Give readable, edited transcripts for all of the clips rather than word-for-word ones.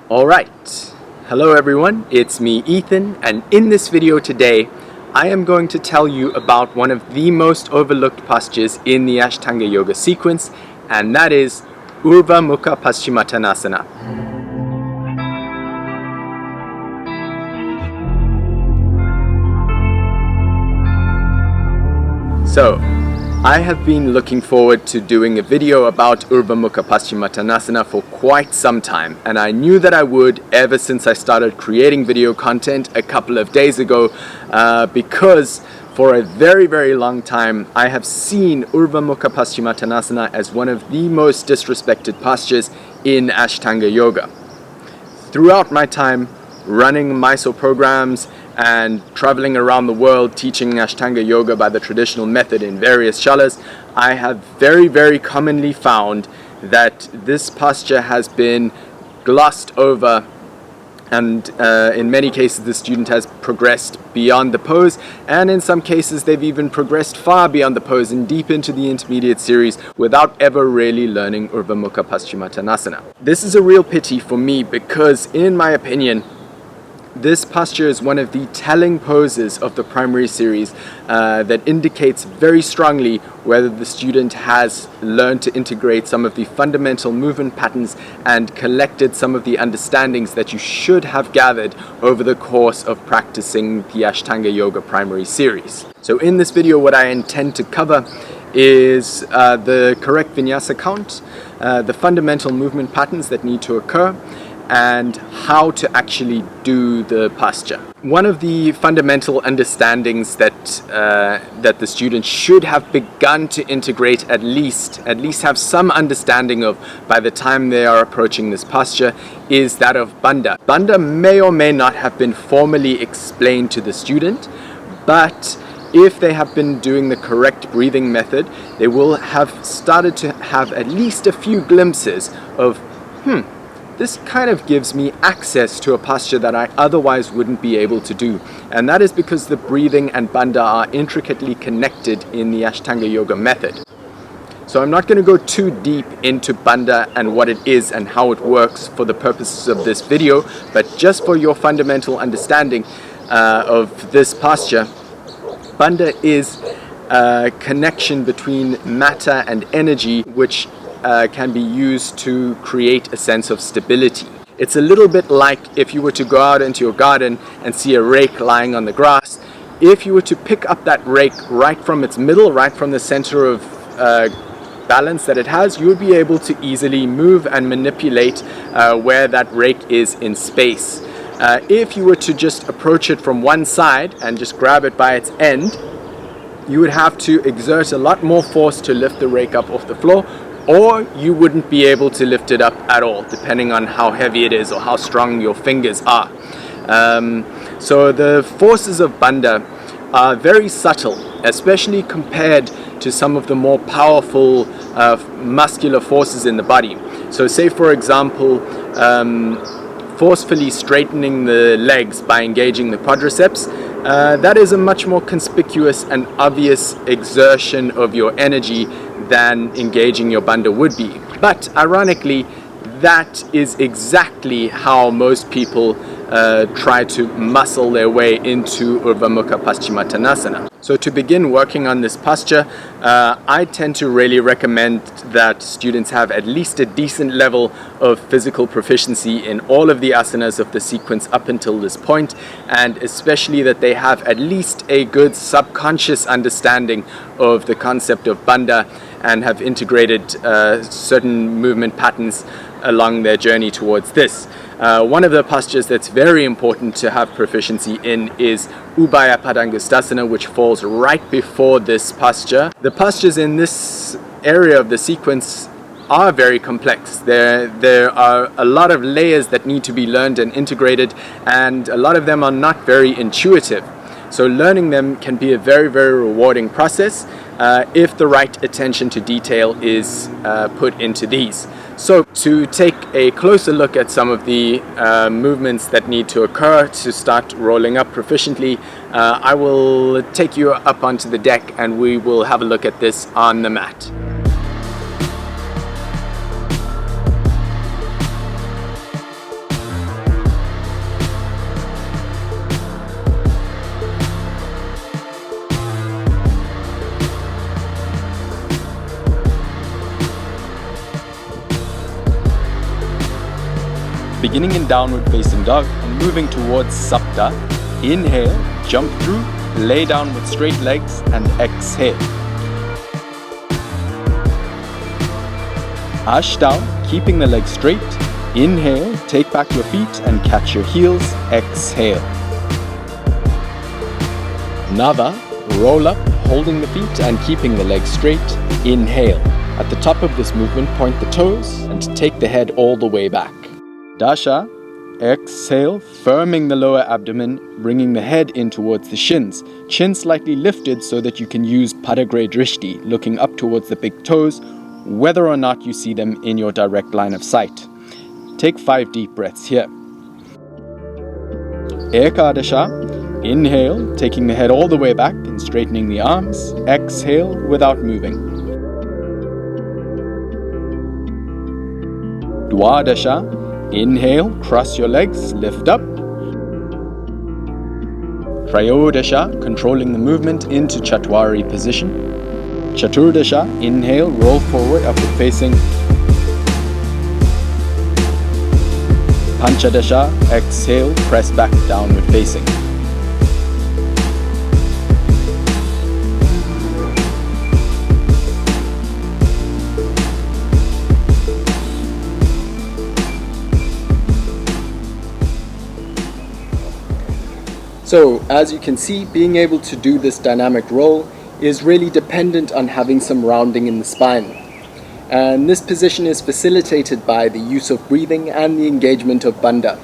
Alright, hello everyone, it's me Ethan, and in this video today I am going to tell you about one of the most overlooked postures in the Ashtanga Yoga sequence, and that is Urdhva Mukha Paschimattanasana. So, I have been looking forward to doing a video about Urdhva Mukha Paschimattanasana for quite some time, and I knew that I would ever since I started creating video content a couple of days ago, because for a very long time I have seen Urdhva Mukha Paschimattanasana as one of the most disrespected postures in Ashtanga Yoga. Throughout my time running Mysore programs and traveling around the world teaching Ashtanga Yoga by the traditional method in various shalas, I have very commonly found that this posture has been glossed over, and in many cases the student has progressed beyond the pose, and in some cases they've even progressed far beyond the pose and deep into the intermediate series without ever really learning Urdhva Mukha Paschimattanasana. This is a real pity for me because, in my opinion, this posture is one of the telling poses of the primary series that indicates very strongly whether the student has learned to integrate some of the fundamental movement patterns and collected some of the understandings that you should have gathered over the course of practicing the Ashtanga Yoga primary series. So in this video what I intend to cover is the correct vinyasa count, the fundamental movement patterns that need to occur, and how to actually do the posture. One of the fundamental understandings that the student should have begun to integrate, at least have some understanding of by the time they are approaching this posture, is that of bandha. Bandha may or may not have been formally explained to the student, but if they have been doing the correct breathing method, they will have started to have at least a few glimpses of, this kind of gives me access to a posture that I otherwise wouldn't be able to do. And that is because the breathing and bandha are intricately connected in the Ashtanga Yoga method. So I'm not going to go too deep into bandha and what it is and how it works for the purposes of this video, but just for your fundamental understanding of this posture, bandha is a connection between matter and energy which can be used to create a sense of stability. It's a little bit like if you were to go out into your garden and see a rake lying on the grass. If you were to pick up that rake right from its middle, right from the center of balance that it has, you would be able to easily move and manipulate where that rake is in space. If you were to just approach it from one side and just grab it by its end, you would have to exert a lot more force to lift the rake up off the floor, or you wouldn't be able to lift it up at all, depending on how heavy it is or how strong your fingers are. So the forces of bandha are very subtle, especially compared to some of the more powerful muscular forces in the body. So say for example, forcefully straightening the legs by engaging the quadriceps, that is a much more conspicuous and obvious exertion of your energy than engaging your bandha would be. But ironically, that is exactly how most people try to muscle their way into Urdhva Mukha Paschimattanasana. So to begin working on this posture, I tend to really recommend that students have at least a decent level of physical proficiency in all of the asanas of the sequence up until this point, and especially that they have at least a good subconscious understanding of the concept of bandha and have integrated certain movement patterns along their journey towards this. One of the postures that's very important to have proficiency in is Ubhaya Padangusthasana, which falls right before this posture. The postures in this area of the sequence are very complex. There are a lot of layers that need to be learned and integrated, and a lot of them are not very intuitive. So learning them can be a very rewarding process if the right attention to detail is put into these. So to take a closer look at some of the movements that need to occur to start rolling up proficiently, I will take you up onto the deck and we will have a look at this on the mat. beginning in downward facing dog and moving towards Sapta. Inhale, jump through, lay down with straight legs and exhale. Ashta, keeping the legs straight. Inhale, take back your feet and catch your heels. Exhale. Nava, roll up, holding the feet and keeping the legs straight. Inhale. At the top of this movement, point the toes and take the head all the way back. Dasha, exhale, firming the lower abdomen, bringing the head in towards the shins. Chin slightly lifted so that you can use Padagre Drishti, looking up towards the big toes, whether or not you see them in your direct line of sight. Take 5 deep breaths here. Ekadasha, inhale, taking the head all the way back and straightening the arms. Exhale without moving. Dwadasha, inhale, cross your legs, lift up. Trayodasha, controlling the movement into Chatwari position. Chaturdasha, inhale, roll forward, upward facing. Panchadasha, exhale, press back, downward facing. So, as you can see, being able to do this dynamic roll is really dependent on having some rounding in the spine. And this position is facilitated by the use of breathing and the engagement of bandha.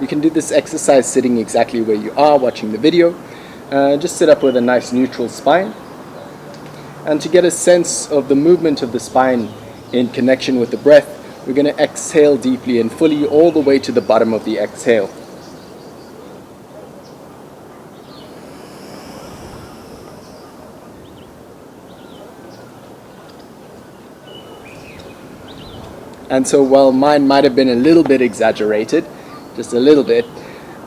You can do this exercise sitting exactly where you are watching the video. Just sit up with a nice neutral spine. And to get a sense of the movement of the spine in connection with the breath, we're going to exhale deeply and fully all the way to the bottom of the exhale. And so while mine might have been a little bit exaggerated, just a little bit,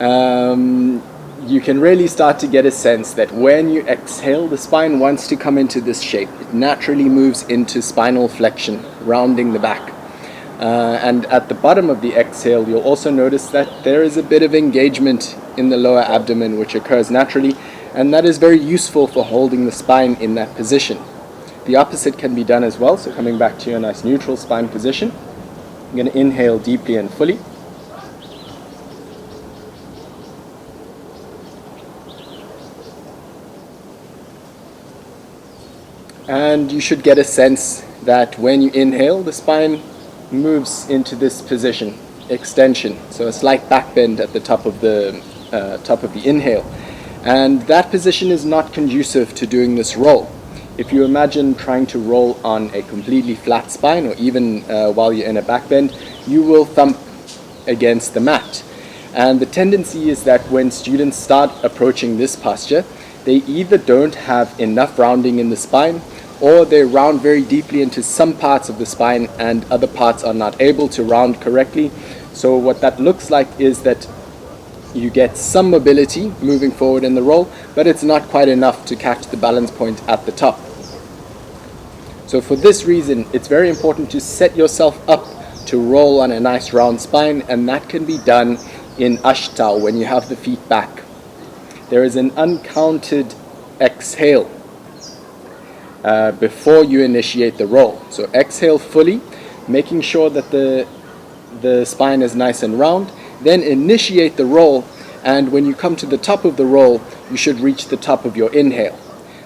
you can really start to get a sense that when you exhale, the spine wants to come into this shape. It naturally moves into spinal flexion, rounding the back. And at the bottom of the exhale, you'll also notice that there is a bit of engagement in the lower abdomen, which occurs naturally, and that is very useful for holding the spine in that position. The opposite can be done as well, so coming back to your nice neutral spine position. I'm going to inhale deeply and fully. And you should get a sense that when you inhale, the spine moves into this position, extension. So a slight back bend at the top of the inhale. And that position is not conducive to doing this roll. If you imagine trying to roll on a completely flat spine, or even while you're in a back bend, you will thump against the mat. And the tendency is that when students start approaching this posture, they either don't have enough rounding in the spine, or they round very deeply into some parts of the spine and other parts are not able to round correctly. So what that looks like is that you get some mobility moving forward in the roll, but it's not quite enough to catch the balance point at the top. So for this reason, it's very important to set yourself up to roll on a nice round spine, and that can be done in Ashta when you have the feet back. There is an uncounted exhale before you initiate the roll. So exhale fully, making sure that the spine is nice and round. Then initiate the roll, and when you come to the top of the roll, you should reach the top of your inhale.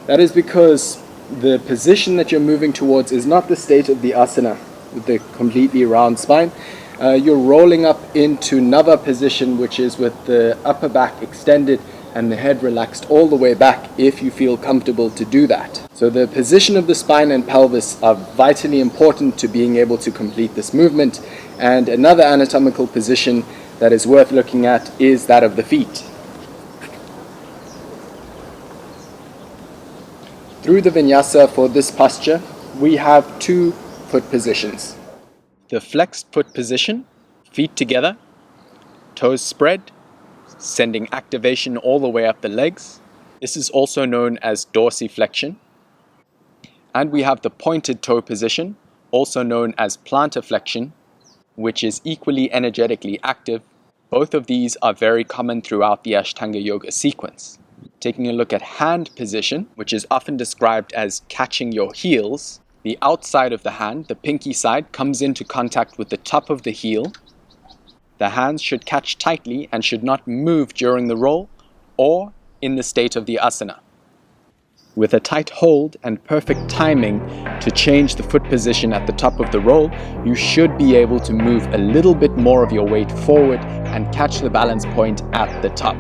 That is because the position that you're moving towards is not the state of the asana with the completely round spine. You're rolling up into Nava position, which is with the upper back extended and the head relaxed all the way back, if you feel comfortable to do that. So the position of the spine and pelvis are vitally important to being able to complete this movement. And another anatomical position that is worth looking at is that of the feet. Through the vinyasa for this posture, we have 2 foot positions. The flexed foot position, feet together, toes spread, sending activation all the way up the legs. This is also known as dorsiflexion. And we have the pointed toe position, also known as plantar flexion. which is equally energetically active. Both of these are very common throughout the Ashtanga Yoga sequence. Taking a look at hand position, which is often described as catching your heels, the outside of the hand, the pinky side, comes into contact with the top of the heel. The hands should catch tightly and should not move during the roll or in the state of the asana. With a tight hold and perfect timing to change the foot position at the top of the roll, you should be able to move a little bit more of your weight forward and catch the balance point at the top.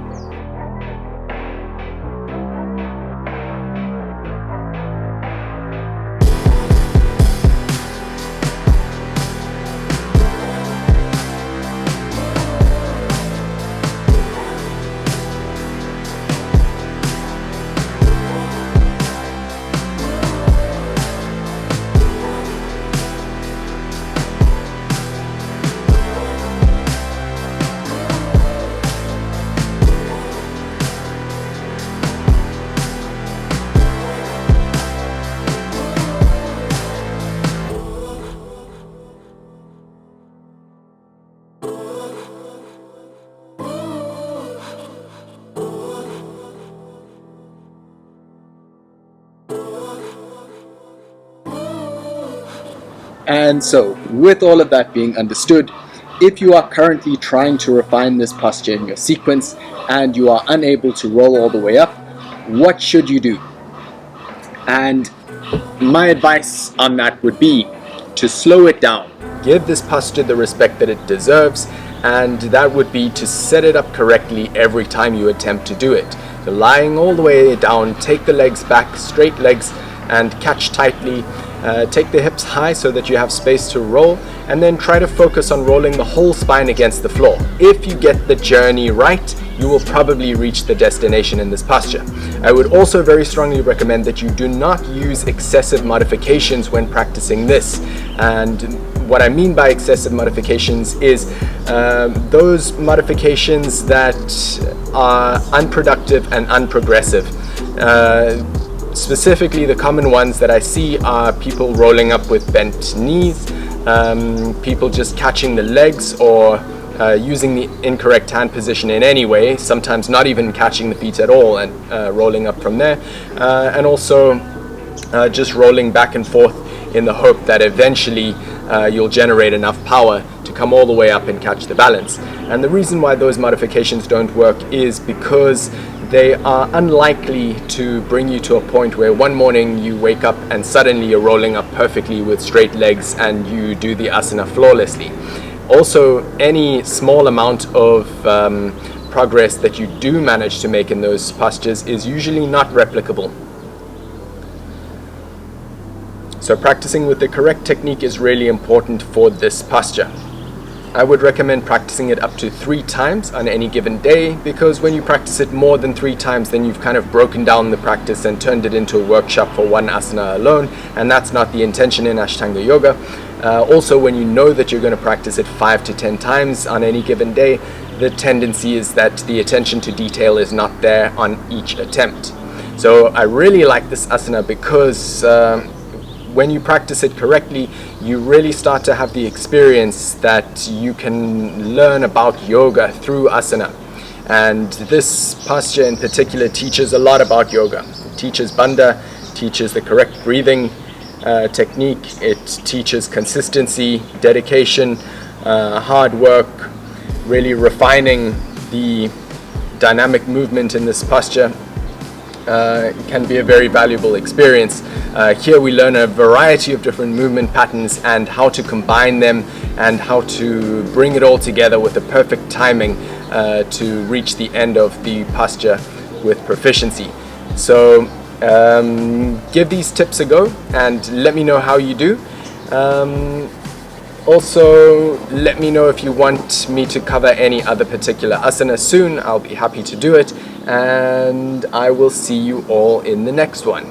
And so, with all of that being understood, if you are currently trying to refine this posture in your sequence and you are unable to roll all the way up, what should you do? And my advice on that would be to slow it down. Give this posture the respect that it deserves, and that would be to set it up correctly every time you attempt to do it. So lying all the way down, take the legs back, straight legs, and catch tightly. Take the hips high so that you have space to roll, and then try to focus on rolling the whole spine against the floor. If you get the journey right, you will probably reach the destination in this posture. I would also very strongly recommend that you do not use excessive modifications when practicing this. And what I mean by excessive modifications is those modifications that are unproductive and unprogressive. Specifically, the common ones that I see are people rolling up with bent knees, people just catching the legs or using the incorrect hand position in any way, sometimes not even catching the feet at all and rolling up from there, and also just rolling back and forth in the hope that eventually you'll generate enough power to come all the way up and catch the balance. And the reason why those modifications don't work is because they are unlikely to bring you to a point where one morning you wake up and suddenly you're rolling up perfectly with straight legs and you do the asana flawlessly. Also, any small amount of progress that you do manage to make in those postures is usually not replicable. So practicing with the correct technique is really important for this posture. I would recommend practicing it up to 3 times on any given day, because when you practice it more than 3 times, then you've kind of broken down the practice and turned it into a workshop for one asana alone, and that's not the intention in Ashtanga Yoga. Also, when you know that you're going to practice it 5 to 10 times on any given day, the tendency is that the attention to detail is not there on each attempt. So I really like this asana because when you practice it correctly, you really start to have the experience that you can learn about yoga through asana. And this posture in particular teaches a lot about yoga. It teaches bandha, teaches the correct breathing technique, it teaches consistency, dedication, hard work, really refining the dynamic movement in this posture. Can be a very valuable experience. Here we learn a variety of different movement patterns and how to combine them and how to bring it all together with the perfect timing to reach the end of the posture with proficiency. So give these tips a go and let me know how you do. Also, let me know if you want me to cover any other particular asana soon. I'll be happy to do it, and I will see you all in the next one.